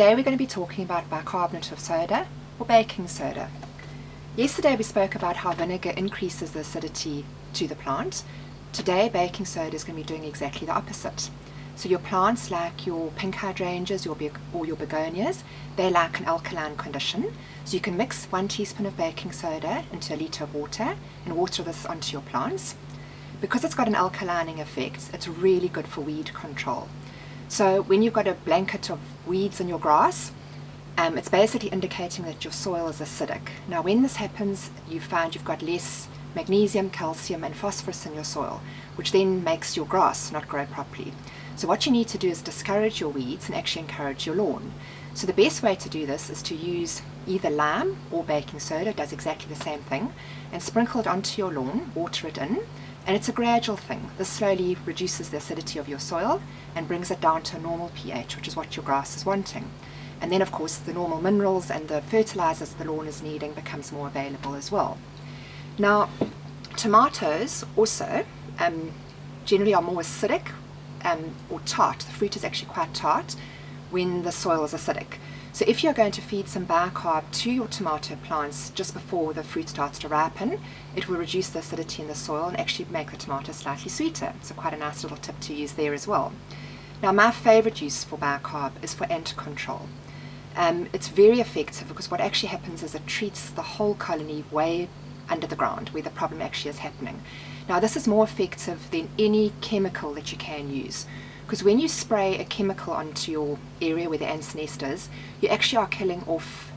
Today we're going to be talking about bicarbonate of soda or baking soda. Yesterday we spoke about how vinegar increases the acidity to the plant. Today baking soda is going to be doing exactly the opposite. So your plants, like your pink hydrangeas or your begonias, they like an alkaline condition. So you can mix 1 teaspoon of baking soda into a litre of water and water this onto your plants. Because it's got an alkalining effect, it's really good for weed control. So when you've got a blanket of weeds in your grass, it's basically indicating that your soil is acidic. Now when this happens, you find you've got less magnesium, calcium and phosphorus in your soil, which then makes your grass not grow properly. So what you need to do is discourage your weeds and actually encourage your lawn. So the best way to do this is to use either lime or baking soda, it does exactly the same thing, and sprinkle it onto your lawn, water it in, and it's a gradual thing. This slowly reduces the acidity of your soil and brings it down to a normal pH, which is what your grass is wanting. And then of course the normal minerals and the fertilizers the lawn is needing becomes more available as well. Now tomatoes also generally are more acidic or tart. The fruit is actually quite tart when the soil is acidic. So if you're going to feed some bicarb to your tomato plants just before the fruit starts to ripen, it will reduce the acidity in the soil and actually make the tomato slightly sweeter. So quite a nice little tip to use there as well. Now my favorite use for bicarb is for ant control. It's very effective because what actually happens is it treats the whole colony way under the ground where the problem actually is happening. Now this is more effective than any chemical that you can use, because when you spray a chemical onto your area where the ant's nest is, you actually are killing off,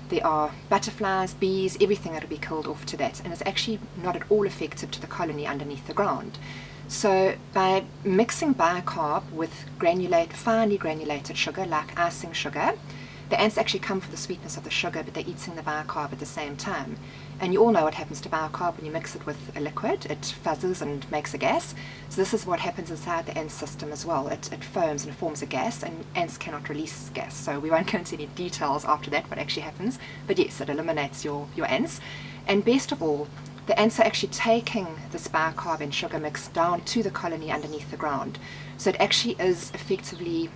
there are butterflies, bees, everything that will be killed off to that, and it's actually not at all effective to the colony underneath the ground. So by mixing bicarb with finely granulated sugar like icing sugar, the ants actually come for the sweetness of the sugar, but they're eating the bicarb at the same time. And you all know what happens to bicarb when you mix it with a liquid. It fuzzes and makes a gas. So this is what happens inside the ant system as well. It foams and forms a gas, and ants cannot release gas. So we won't go into any details after that what actually happens. But yes, it eliminates your ants. And best of all, the ants are actually taking this bicarb and sugar mix down to the colony underneath the ground. So it actually is effectively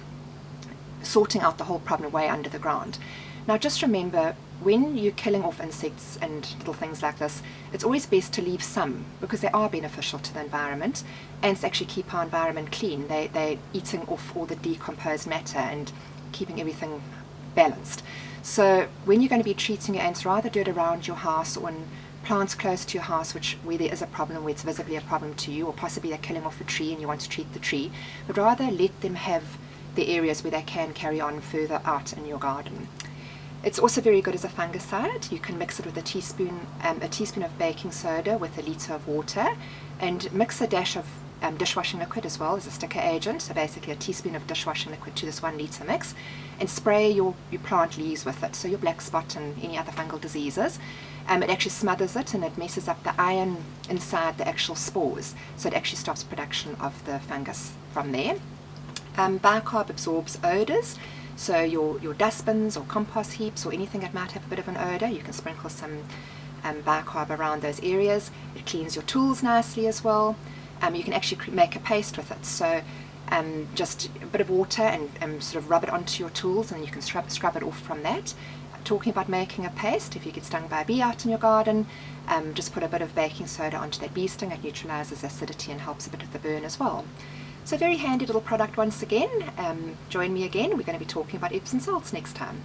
sorting out the whole problem way under the ground. Now just remember, when you're killing off insects and little things like this, it's always best to leave some, because they are beneficial to the environment. Ants actually keep our environment clean. They're eating off all the decomposed matter and keeping everything balanced. So when you're going to be treating your ants, rather do it around your house or in plants close to your house where there is a problem, where it's visibly a problem to you, or possibly they're killing off a tree and you want to treat the tree, but rather let them have the areas where they can carry on further out in your garden. It's also very good as a fungicide. You can mix it with a teaspoon of baking soda with a litre of water, and mix a dash of dishwashing liquid as well as a sticker agent, so basically a teaspoon of dishwashing liquid to this 1 litre mix, and spray your plant leaves with it, so your black spot and any other fungal diseases. It actually smothers it and it messes up the iron inside the actual spores, so it actually stops production of the fungus from there. Bicarb absorbs odours, so your dustbins or compost heaps or anything that might have a bit of an odour, you can sprinkle some bicarb around those areas. It cleans your tools nicely as well. You can actually make a paste with it, so just a bit of water and sort of rub it onto your tools, and you can scrub it off from that. Talking about making a paste, if you get stung by a bee out in your garden, just put a bit of baking soda onto that bee sting. It neutralises acidity and helps a bit of the burn as well. So very handy little product once again. Join me again, we're going to be talking about Epsom salts next time.